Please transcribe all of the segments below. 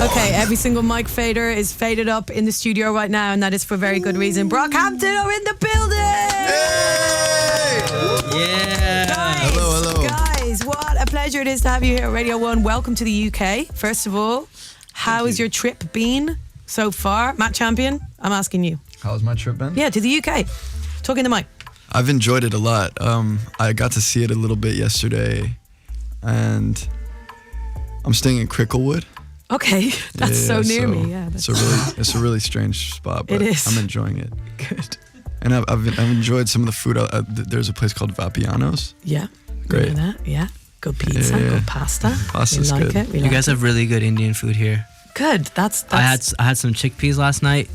Okay, every single mic fader is faded up in the studio right now, and that is for very good reason. Brockhampton are in the building! Yeah! Guys, Hello. Guys, what a pleasure it is to have you here at Radio 1. Welcome to the UK. First of all, how has your trip been so far? Matt Champion, I'm asking you. How's my trip been? Yeah, to the UK. Talk in the mic. I've enjoyed it a lot. I got to see it a little bit yesterday, and I'm staying in Cricklewood. Okay, that's so near me. Yeah, it's a really strange spot, but it is. I'm enjoying it. Good. And I've enjoyed some of the food. There's a place called Vapiano's. Yeah, Great. You know that? Yeah, good pizza, good pasta. Pasta's we like good. it. You guys have really good Indian food here. Good. That's. I had some chickpeas last night,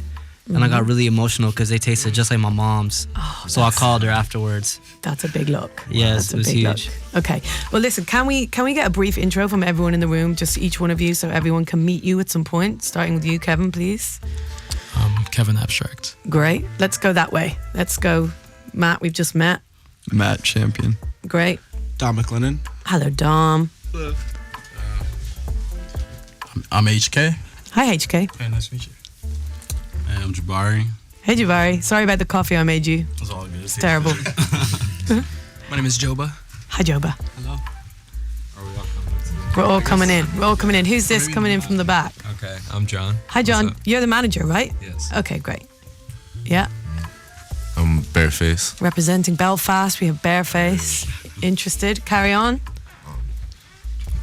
and I got really emotional because they tasted just like my mom's. Oh, so I called her afterwards. That's a big look. Yes, it was huge. Look. Okay. Well, listen. Can we get a brief intro from everyone in the room, just each one of you, so everyone can meet you at some point? Starting with you, Kevin, please. Kevin Abstract. Great. Let's go that way. Let's go, Matt. We've just met. Matt Champion. Great. Dom McLennan. Hello, Dom. Hello. I'm HK. Hi, HK. Hey, nice to meet you. And I'm Jabari. Hey, Jabari. Sorry about the coffee I made you. It's all good. It's terrible. My name is Joba. Hi, Joba. Hello. We're all coming in. We're all coming in. Who's this coming in from the back? Okay, I'm John. Hi, John. You're the manager, right? Yes. Okay, great. Yeah. I'm Bareface. Representing Belfast, we have Bareface. Interested? Carry on.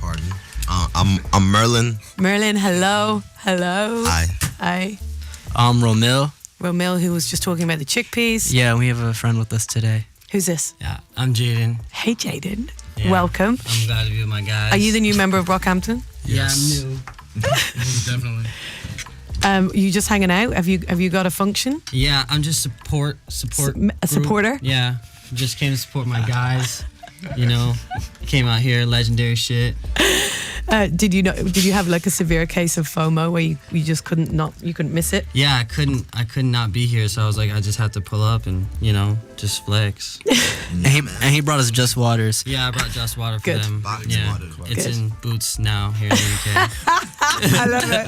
Pardon. I'm Merlin. Merlin, hello. Hello. Hi. Hi. I'm Romil. Romil, who was just talking about the chickpeas. Yeah, we have a friend with us today. Who's this? Yeah, I'm Jaden. Hey, Jaden. Yeah. Welcome. I'm glad to be with my guys. Are you the new member of Brockhampton? Yes. Yeah, I'm new. Definitely. You just hanging out? Have you got a function? Yeah, I'm just support. A supporter? Yeah, just came to support my guys. You know, came out here, legendary shit. Did you have like a severe case of FOMO where you just couldn't miss it? Yeah, I could not be here, so I was like, I just had to pull up and just flex. And he brought us Just Waters. Yeah, I brought Just Water for Good. them. Box water. It's Good. in Boots now here in the UK. I love it.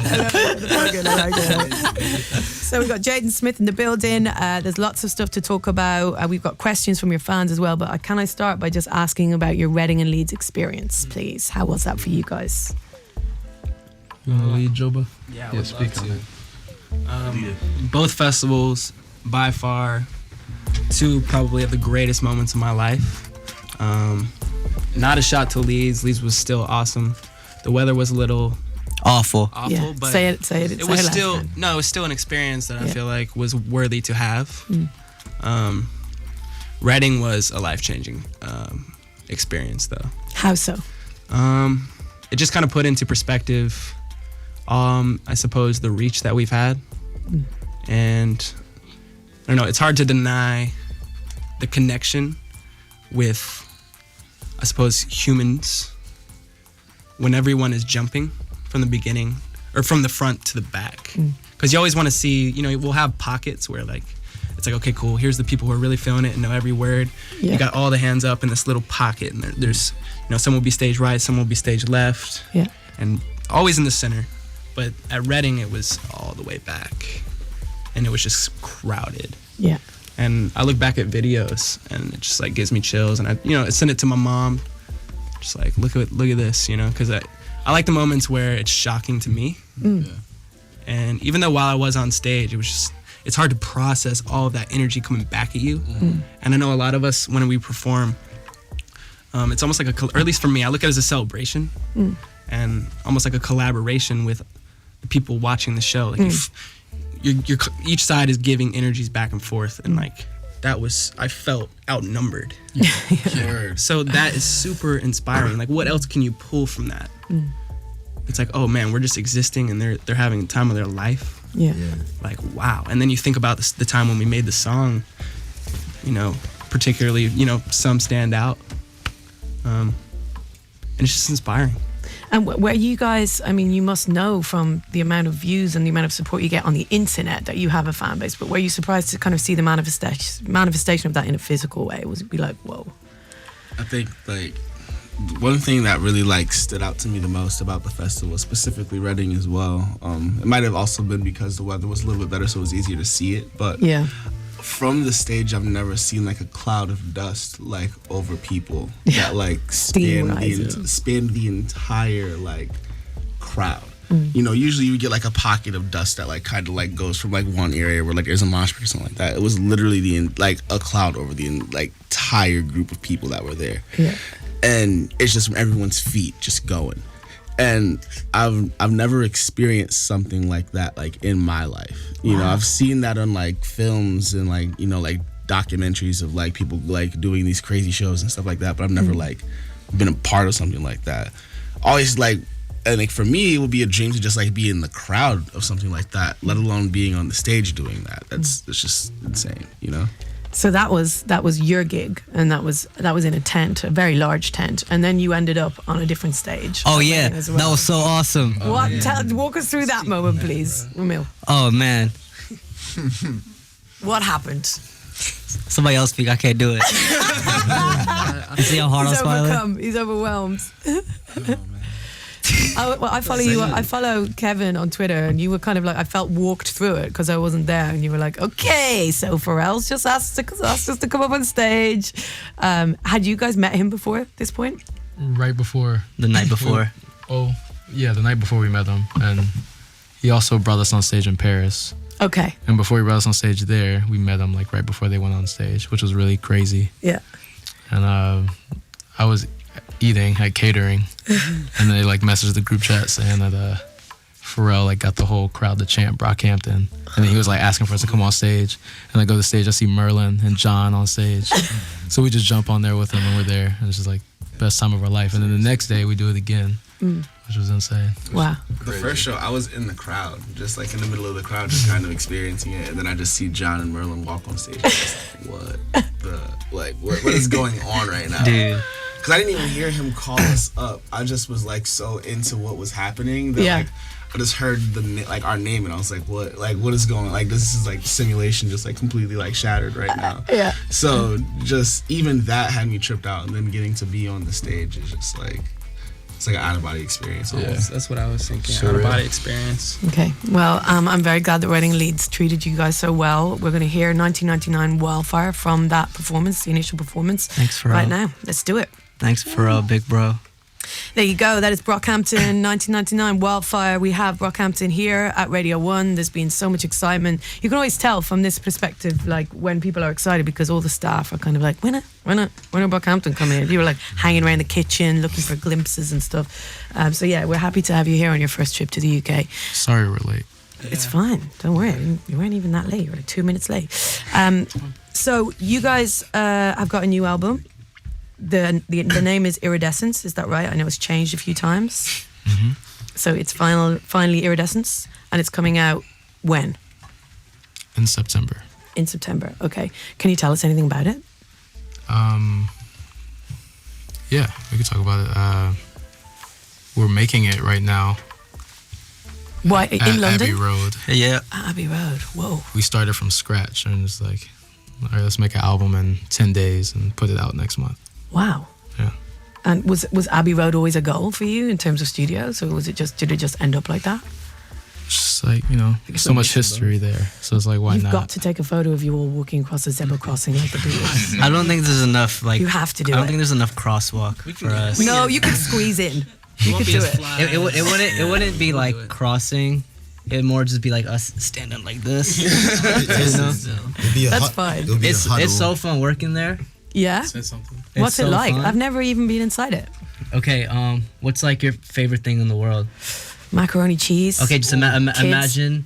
I like it. So we've got Jaden Smith in the building. There's lots of stuff to talk about. We've got questions from your fans as well. But can I start by just asking about your Reading and Leeds experience, please? How was that for you guys? You want to lead, Joba? Yeah, speak on it. Both festivals, by far, two probably of the greatest moments of my life. Not a shot to Leeds. Leeds was still awesome. The weather was a little Awful. Yeah. but Say it. it was still an experience that I feel like was worthy to have. Reading was a life-changing experience, though. How so? It just kind of put into perspective, I suppose, the reach that we've had. And I don't know, it's hard to deny the connection with, I suppose, humans when everyone is jumping from the beginning or from the front to the back. Because you always want to see, we'll have pockets where like, it's like, okay, cool, here's the people who are really feeling it and know every word. Yeah. You got all the hands up in this little pocket, and there's, some will be stage right, some will be stage left. Yeah. And always in the center. But at Reading, it was all the way back. And it was just crowded. Yeah. And I look back at videos, and it just like gives me chills. And I send it to my mom, just like, look at this, because I like the moments where it's shocking to me. Yeah. And even though while I was on stage, it's hard to process all of that energy coming back at you. And I know a lot of us, when we perform, it's almost like or at least for me, I look at it as a celebration and almost like a collaboration with the people watching the show. Like you're each side is giving energies back and forth, and like I felt outnumbered. So that is super inspiring. Like, what else can you pull from that? It's like, oh man, we're just existing, and they're having the time of their life. Yeah. Like, wow. And then you think about the time when we made the song, particularly, some stand out. And it's just inspiring. And where you guys, you must know from the amount of views and the amount of support you get on the internet that you have a fan base, but were you surprised to kind of see the manifestation of that in a physical way? Was it be like, whoa? I think, like, one thing that really like stood out to me the most about the festival, specifically Reading as well. It might have also been because the weather was a little bit better, so it was easier to see it. But Yeah. from the stage, I've never seen like a cloud of dust like over people that like Steam span the entire like crowd. Mm. You know, usually you get like a pocket of dust that like kind of like goes from like one area where like there's a mosh pit or something like that. It was literally like a cloud over the like entire group of people that were there. Yeah. And it's just from everyone's feet just going. And I've never experienced something like that like in my life. You know, I've seen that on like films and like, you know, like documentaries of like people like doing these crazy shows and stuff like that, but I've never like been a part of something like that. Always like, and like for me it would be a dream to just like be in the crowd of something like that, let alone being on the stage doing that. It's just insane, you know? So that was your gig, and that was in a tent, a very large tent, and then you ended up on a different stage. Oh yeah, as well. that was so awesome. Walk us through that moment, please, Ramil. Oh man, What happened? somebody else speak. I can't do it. You see how hard I was smiling? He's overwhelmed. I follow you. I follow Kevin on Twitter, and you were kind of like, I felt walked through it because I wasn't there, and you were like, okay, so Pharrell's just asked us to come up on stage. Had you guys met him before this point? Right before. The night before. The night before we met him, and he also brought us on stage in Paris. Okay. And before he brought us on stage there, we met him like right before they went on stage, which was really crazy. Yeah. And I was eating at catering, and they like messaged the group chat saying that Pharrell like got the whole crowd to chant Brockhampton, and then he was like asking for us to come on stage, and I go to the stage, I see Merlin and John on stage, so we just jump on there with him, and we're there, and it's just like best time of our life. And then the next day we do it again, which was insane. Wow. The first show, I was in the crowd, just like in the middle of the crowd, just kind of experiencing it, and then I just see John and Merlin walk on stage. What is going on right now? Dude. Because I didn't even hear him call us up. I just was like so into what was happening that like I just heard our name, and I was like, what is going on? Like this is like simulation just like completely like shattered right now. Yeah. So just even that had me tripped out, and then getting to be on the stage is just like, it's like an out-of-body experience. Yeah, that's what I was thinking. Surreal. Out-of-body experience. Okay. Well, I'm very glad that Reading Leeds treated you guys so well. We're going to hear 1999 Wildfire from that performance, the initial performance. Thanks, Pharrell. Right now. Let's do it. Thanks, Pharrell, big bro. There you go. That is Brockhampton 1999 Wildfire. We have Brockhampton here at Radio 1. There's been so much excitement. You can always tell from this perspective, like when people are excited, because all the staff are kind of like, when are Brockhampton coming in? You were like hanging around the kitchen looking for glimpses and stuff. So yeah, we're happy to have you here on your first trip to the UK. Sorry we're late. It's fine. Don't worry. You weren't even that late. You were like 2 minutes late. So you guys have got a new album. The name is Iridescence, is that right? I know it's changed a few times. Mm-hmm. So it's finally Iridescence, and it's coming out when? In September. In September, okay. Can you tell us anything about it? Yeah, we could talk about it. We're making it right now. Why, in at London? Abbey Road. Yeah. Abbey Road, whoa. We started from scratch, and it's like, all right, let's make an album in 10 days and put it out next month. Wow. Yeah. And was Abbey Road always a goal for you in terms of studios, or did it just end up like that? Just like, you know, so much history there. So it's like, why You've not? got to take a photo of you all walking across the zebra crossing like the Beatles. I don't think there's enough like. You have to do I don't it. think there's enough crosswalk for us. No, you can squeeze in. You could do it. It wouldn't be like crossing. It'd more just be like us standing like this. You know? That's fine. It's so fun working there. Yeah. Say something. What's It's it so like? fun. I've never even been inside it. Okay, what's like your favorite thing in the world? Macaroni cheese. Okay, just imagine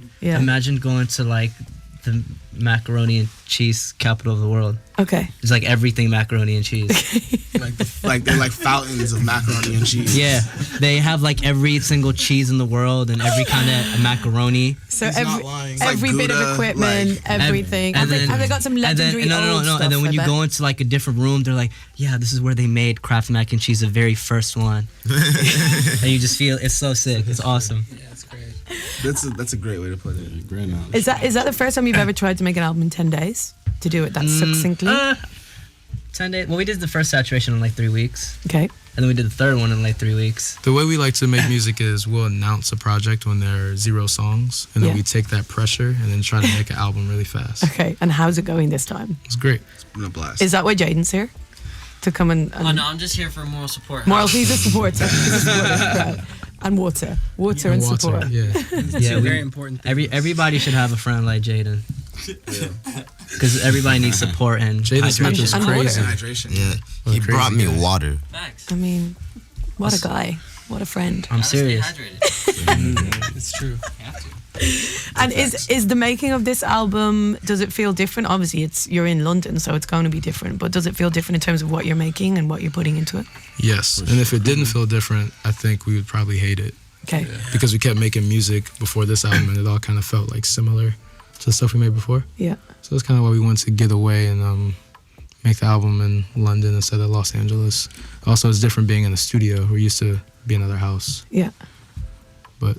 going to like the macaroni and cheese capital of the world. Okay. It's like everything macaroni and cheese. like they're like fountains of macaroni and cheese. Yeah, they have like every single cheese in the world and every kind of macaroni. So He's not lying. It's every like bit of Gouda, equipment, everything. Have they got some legendary old stuff? And then when I you bet? go into like a different room, they're like, yeah, this is where they made Kraft mac and cheese, the very first one. And you just feel it's so sick. It's awesome. Yeah, it's great. That's a great way to put it. Great knowledge. Is that the first time you've ever tried to make an album in 10 days? To do it that succinctly? 10 days. Well, we did the first saturation in like 3 weeks. Okay. And then we did the third one in like 3 weeks. The way we like to make music is we'll announce a project when there are 0 songs, and then Yeah. we take that pressure and then try to make an album really fast. Okay, and how's it going this time? It's great. It's been a blast. Is that why Jaden's here? To come and Oh no, I'm just here for moral support. moral, he's a supporter. He's a supporter. Right. And water and support. Yeah. Yeah, Two very important things. everybody should have a friend like Jaden. Because everybody needs support and Jaden Smith is And crazy. water. Hydration. Yeah, What a he brought me crazy guy. water. Facts. I mean, what a guy. What a friend. I'm Gotta stay serious. hydrated. It's true. Have to. And is the making of this album, does it feel different? Obviously, you're in London, so it's going to be different. But does it feel different in terms of what you're making and what you're putting into it? Yes, and if it didn't feel different, I think we would probably hate it. Okay. Because we kept making music before this album, and it all kind of felt like similar to the stuff we made before. Yeah. So that's kind of why we wanted to get away and make the album in London instead of Los Angeles. Also, it's different being in the studio. We're used to being in our house, Yeah. but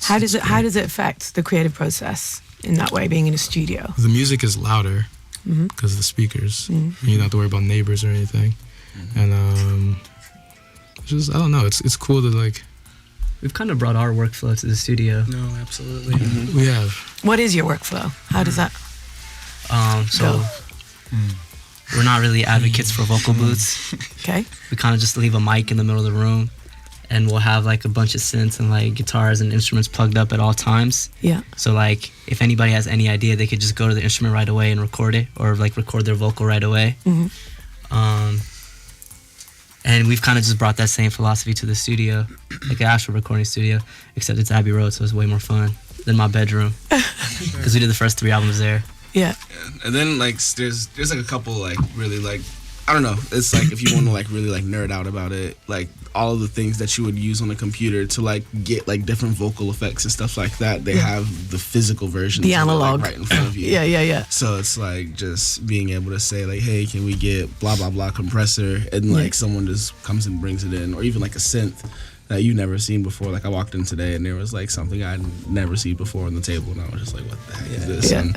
How does it affect the creative process in that way, being in a studio? the music is louder Mhm. because of the speakers. Mhm. You don't have to worry about neighbors or anything. And it's just, I don't know. It's cool to like. We've kind of brought our workflow to the studio. No, absolutely. We have. What is your workflow? How does that So go? we're not really advocates for vocal booths. Okay. We kind of just leave a mic in the middle of the room, and we'll have like a bunch of synths and like guitars and instruments plugged up at all times. Yeah. So like if anybody has any idea, they could just go to the instrument right away and record it, or like record their vocal right away. Mhm. And we've kind of just brought that same philosophy to the studio, like the actual recording studio, except it's Abbey Road, so it's way more fun than my bedroom. Because we did the first 3 albums there. Yeah. And then like there's like a couple like really like I don't know. It's like if you want to like really like nerd out about it, like all of the things that you would use on a computer to like get like different vocal effects and stuff like that, they have the physical version, The analog. right in front of you. Yeah. So it's like just being able to say like, hey, can we get blah blah blah compressor, and like someone just comes and brings it in, or even like a synth that you've never seen before. Like I walked in today and there was like something I'd never seen before on the table, and I was just like, what the heck is this? Yeah. And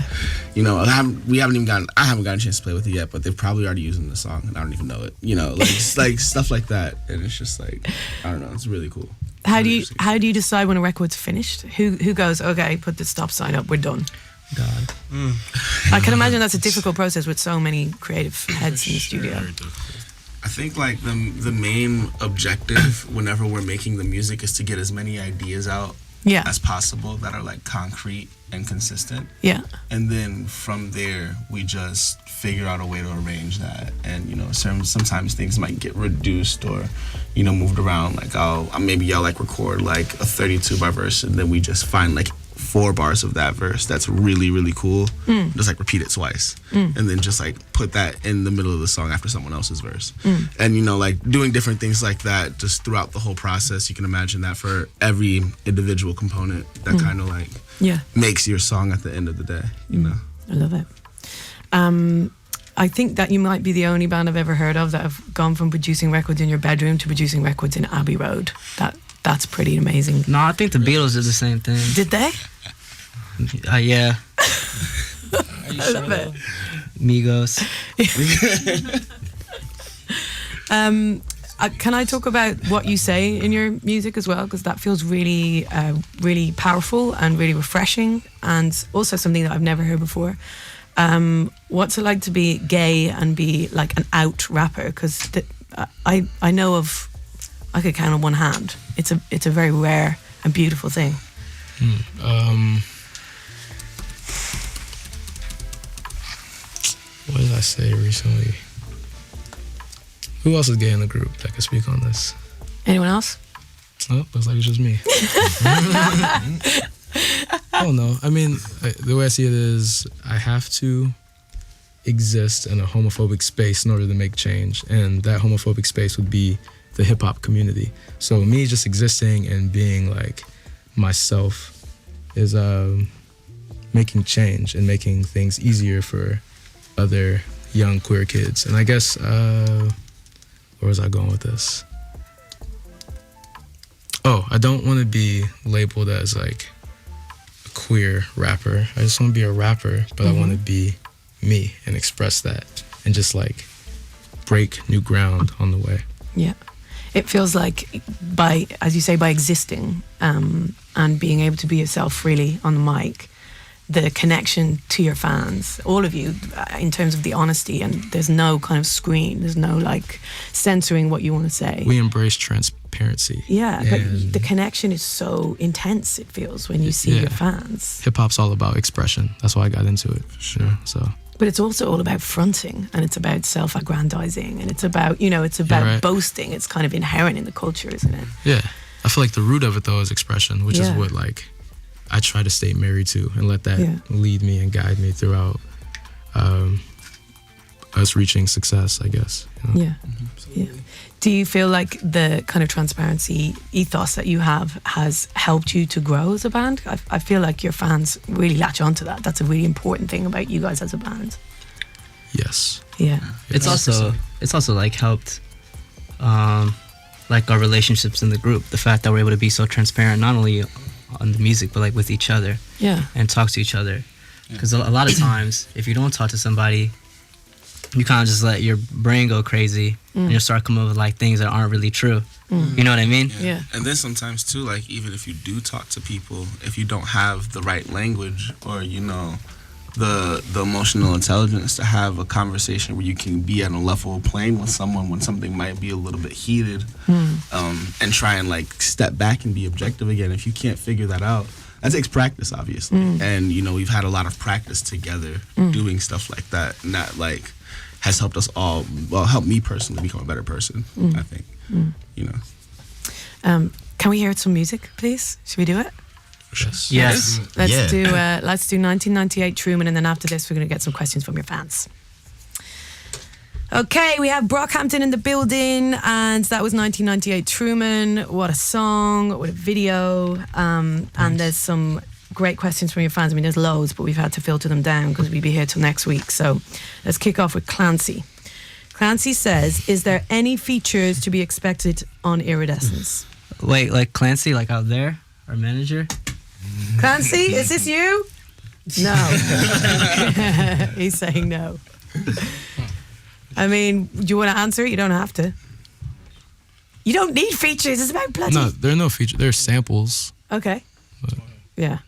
you know, I haven't gotten a chance to play with it yet, but they're probably already using the song and I don't even know it. You know, like like stuff like that, and it's just like I don't know, it's really cool. How do you decide when a record's finished? Who goes, okay, put the stop sign up, we're done? God. I can imagine that's a difficult process with so many creative heads in the studio. I think like the main objective whenever we're making the music is to get as many ideas out Yeah. as possible that are like concrete and consistent. Yeah. And then from there, we just figure out a way to arrange that. And, you know, sometimes things might get reduced or, you know, moved around. Like, maybe I'll like record like a 32 bar verse, and then we just find like 4 bars of that verse that's really, really cool. Just like repeat it twice. And then just like put that in the middle of the song after someone else's verse. And, you know, like doing different things like that just throughout the whole process. You can imagine that for every individual component that kind of like Yeah. makes your song at the end of the day, you know? I love it. I think that you might be the only band I've ever heard of that have gone from producing records in your bedroom to producing records in Abbey Road. That's pretty amazing. No, I think the Beatles did the same thing. Did they? Yeah. I love it. Migos. Can I talk about what you say in your music as well? Because that feels really, really powerful and really refreshing, and also something that I've never heard before. What's it like to be gay and be like an out rapper? Because I know of, I could count on one hand. It's a very rare and beautiful thing. What did I say recently? Who else is gay in the group that can speak on this? Anyone else? Oh, looks like it's just me. Oh no, I mean, the way I see it is I have to exist in a homophobic space in order to make change, and that homophobic space would be the hip hop community. So me just existing and being like myself is making change and making things easier for other young queer kids. And I guess where was I going with this? Oh, I don't want to be labeled as like a queer rapper. I just want to be a rapper, but I want to be me and express that and just like break new ground on the way. Yeah. it feels like as you say, by existing and being able to be yourself freely on the mic, the connection to your fans, all of you, in terms of the honesty, and there's no kind of screen, there's no like censoring what you want to say. We embrace transparency. Yeah, but the connection is so intense, it feels, when you see your fans. Hip hop's all about expression. That's why I got into it. Sure. You know, so. But it's also all about fronting, and it's about self-aggrandizing, and it's about, you know, it's about boasting. It's kind of inherent in the culture, isn't it? Yeah. I feel like the root of it, though, is expression, which is what, like, I try to stay married to and let that lead me and guide me throughout us reaching success, I guess. You know? Yeah. Do you feel like the kind of transparency ethos that you have has helped you to grow as a band? I feel like your fans really latch onto that. That's a really important thing about you guys as a band. Yes. Yeah. It's also like helped like our relationships in the group. The fact that we're able to be so transparent, not only on the music, but like with each other. Yeah. And talk to each other. Because a lot of times, if you don't talk to somebody, you kind of just let your brain go crazy and you'll start coming up with like things that aren't really true. You know what I mean? Yeah. And then sometimes too, like even if you do talk to people, if you don't have the right language or, you know, the emotional intelligence to have a conversation where you can be at a level playing with someone when something might be a little bit heated, and try and like step back and be objective again. If you can't figure that out, that takes practice, obviously. And, you know, we've had a lot of practice together doing stuff like that. And that, like, has helped us all, well, helped me personally become a better person, I think. You know. Can we hear some music, please? Should we do it? Yes. Let's do 1998 Truman, and then after this, we're going to get some questions from your fans. Okay, we have Brockhampton in the building, and that was 1998 Truman. What a song, what a video. And there's some great questions from your fans. I mean, there's loads, but we've had to filter them down because we'll be here till next week. So let's kick off with Clancy. Clancy says, is there any features to be expected on Iridescence? Wait, like Clancy, like out there, our manager? Clancy, is this you? No. He's saying no. I mean, do you want to answer it? You don't have to. You don't need features. It's about bloody... No, there are no features. There are samples. Okay. Yeah.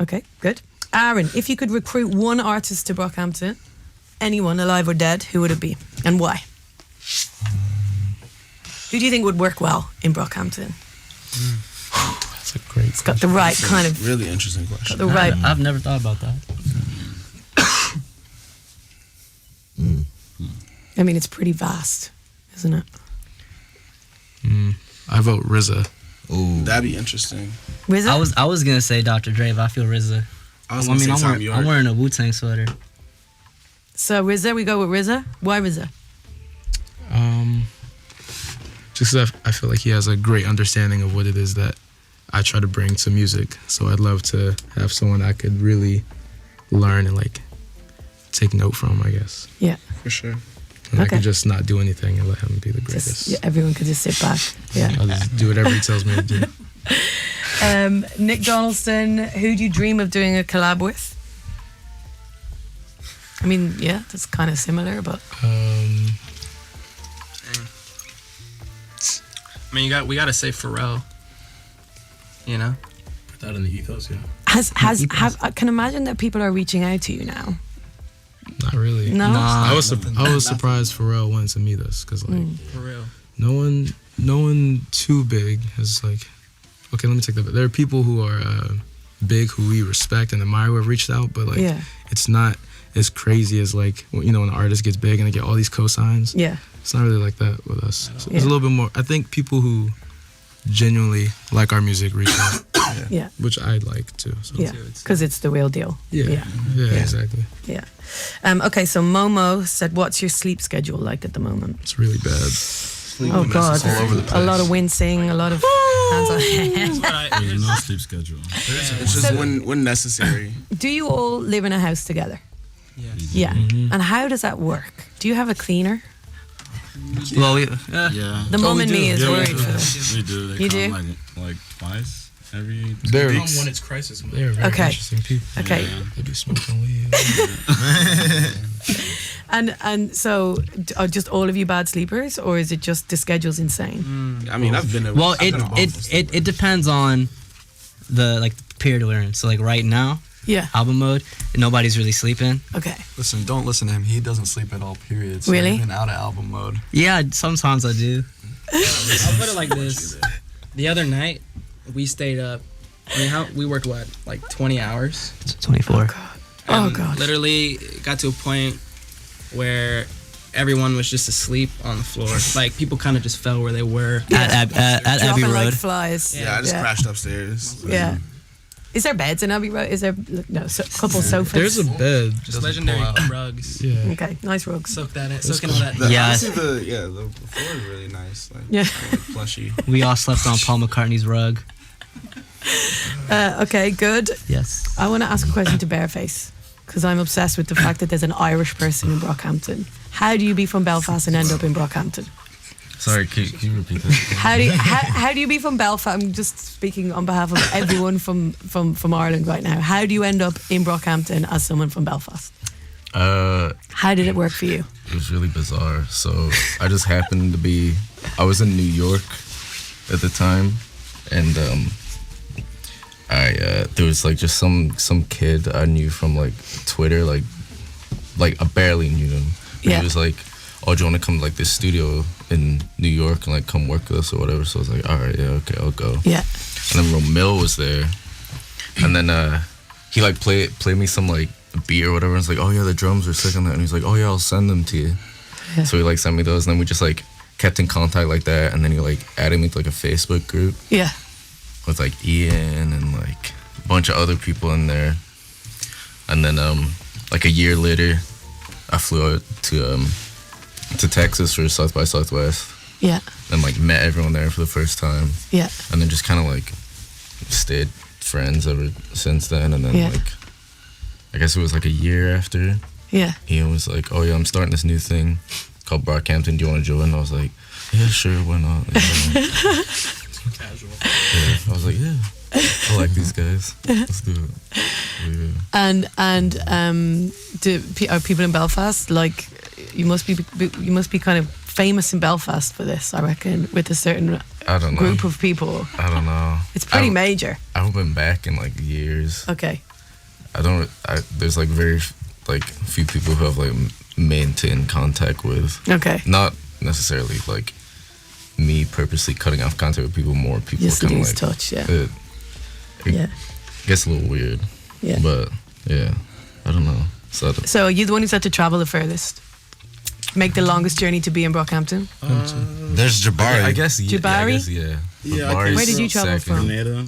Okay, good. Aaron, if you could recruit one artist to Brockhampton, anyone, alive or dead, who would it be? And why? Who do you think would work well in Brockhampton? That's a great It's got the right kind of... Really interesting question. Got the right... I've never thought about that. I mean, it's pretty vast, isn't it? I vote RZA. Ooh. That'd be interesting. RZA? I was gonna say Dr. Dre, but I feel RZA. I'm wearing a Wu-Tang sweater. So RZA, we go with RZA. Why RZA? Just 'cause I feel like he has a great understanding of what it is that I try to bring to music. So I'd love to have someone I could really learn and like take note from, I guess. Yeah. For sure. And I could just not do anything and let him be the greatest. Everyone could just sit back. Yeah. I'll just do whatever he tells me to do. Nick Donaldson, who do you dream of doing a collab with? I mean, yeah, that's kind of similar, but... I mean, we gotta say Pharrell. You know, Put that in the ethos, yeah. I can imagine that people are reaching out to you now. Not really. No? I was surprised Pharrell wanted to meet us because like for real. no one too big has like. Okay, let me take that. There are people who are big who we respect and admire who have reached out, but like it's not as crazy as like when an artist gets big and they get all these cosigns. Yeah. It's not really like that with us. So it's a little bit more. I think people who genuinely like our music reach out. Yeah. Which I'd like too. So. Yeah. Because it's the real deal. Yeah, exactly. Yeah. Okay, so Momo said, what's your sleep schedule like at the moment? It's really bad. Oh God, all over the place. a lot of wincing, a lot of hands on head. There's no sleep schedule. It's just when necessary. Do you all live in a house together? Yes. Yeah. And how does that work? Do you have a cleaner? Well, Yeah. The mom in me is Yeah, worried we do. for this. We do. They You come do? like twice every They're 2 weeks. when it's crisis mode. They're very Okay. interesting people. Okay. Yeah. They be smoking weed. And so, are just all of you bad sleepers, or is it just the schedule's insane? I mean, I've been. Well, I've been on both. it depends on the period we're in. So like right now, Yeah. album mode, nobody's really sleeping. Okay. Listen, don't listen to him. He doesn't sleep at all, period. So Really? Even out of album mode. Yeah, sometimes I do. I'll put it like this. The other night, we stayed up. I mean, we worked what, like 20 hours? 24. Oh And God. Literally got to a point where everyone was just asleep on the floor. Like people kind of just fell where they were. At Abbey Dropping like Road. flies. Yeah, I just crashed upstairs. Yeah. Is there beds in Abbey Road? Is there couple sofas? There's a bed. Just legendary rugs. Yeah. Okay, nice rugs. Soak that in. Soak in all that. Yeah. Honestly, the floor is really nice. Like, Yeah. plushy. We all slept on Paul McCartney's rug. Okay, good. Yes. I want to ask a question to Bareface because I'm obsessed with the fact that there's an Irish person in Brockhampton. How do you be from Belfast and end up in Brockhampton? Sorry, can you repeat that? How do you be from Belfast? I'm just speaking on behalf of everyone from Ireland right now. How do you end up in Brockhampton as someone from Belfast? How did it work for you? It was really bizarre. So I just happened to be. I was in New York at the time, and there was like just some kid I knew from like Twitter, like I barely knew him. Yeah. He was like, "Oh, do you want to come to like this studio in New York and like come work with us or whatever?" So I was like, "All right, yeah, okay, I'll go." Yeah. And then Romil was there, and then he like played me some like beat or whatever. And it's like, "Oh yeah, the drums are sick on that," and he's like, "Oh yeah, I'll send them to you." Yeah. So he like sent me those, and then we just like kept in contact like that, and then he like added me to like a Facebook group. Yeah. With like Ian and like a bunch of other people in there, and then like a year later, I flew out to Texas for South by Southwest. Yeah. And like met everyone there for the first time. Yeah. And then just kind of like stayed friends ever since then. And then like, I guess it was like a year after. Yeah. Ian was like, "Oh yeah, I'm starting this new thing called BROCKHAMPTON. Do you want to join?" And I was like, "Yeah, sure, why not?" Casual. Yeah, I was like, "Yeah, I like these guys. Let's do it." Yeah. And are people in Belfast like you must be kind of famous in Belfast for this, I reckon, with a certain I don't know. group of people. I don't know. It's pretty major. I haven't been back in like years. Okay. There's like very like few people who have like maintained contact with. Okay. Not necessarily like me purposely cutting off contact with people. More people Just kind of lose like touch. Yeah. It gets a little weird. Yeah. But yeah, I don't know. So are you the one who's had to travel the furthest? Make the longest journey to be in Brockhampton? There's Jabari. I guess Jabari? yeah. Yeah, Jabari's Where did you travel second. from? Grenada.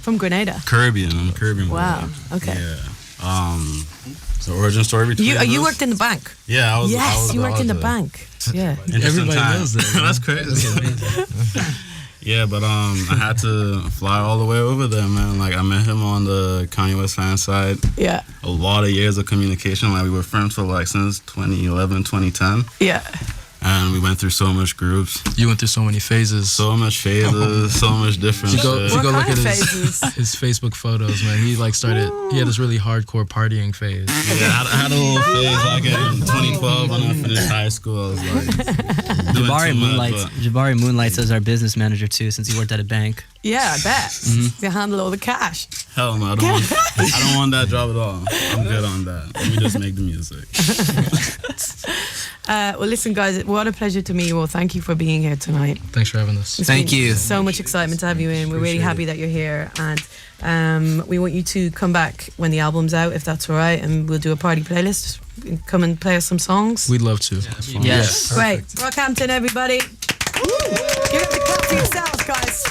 From Grenada. Caribbean. I'm Caribbean. Wow. Okay. Yeah. So origin story between You us? worked in the bank. Yeah, I was. Yes, you worked in the a bank. Yeah. interesting Everybody time. knows that. That's crazy. Yeah, but I had to fly all the way over there, man. Like I met him on the Kanye West fan side. Yeah. A lot of years of communication. Like we were friends for like since 2011, 2010. Yeah. And we went through so much groups, You went through so many phases. so much phases, so much different If you go, shit. if you go What look kind at of phases? his Facebook photos, man, he like started. He had this really hardcore partying phase. Yeah, I had a little phase like in 2012 when I finished high school. I was like, doing Jabari too much, moonlights. but- Jabari moonlights as our business manager too, since he worked at a bank. Yeah, I bet. They handle all the cash. Hell no, I don't want that job at all. I'm good on that. Let me just make the music. Well, listen, guys, what a pleasure to meet you all. Thank you for being here tonight. Thanks for having us. It's Thank been you. So much excitement to have you in. We're really happy that you're here. And we want you to come back when the album's out, if that's all right. And we'll do a party playlist. Come and play us some songs. We'd love to. Yes. Great. Brockhampton, everybody. Give it a clap for yourselves, guys.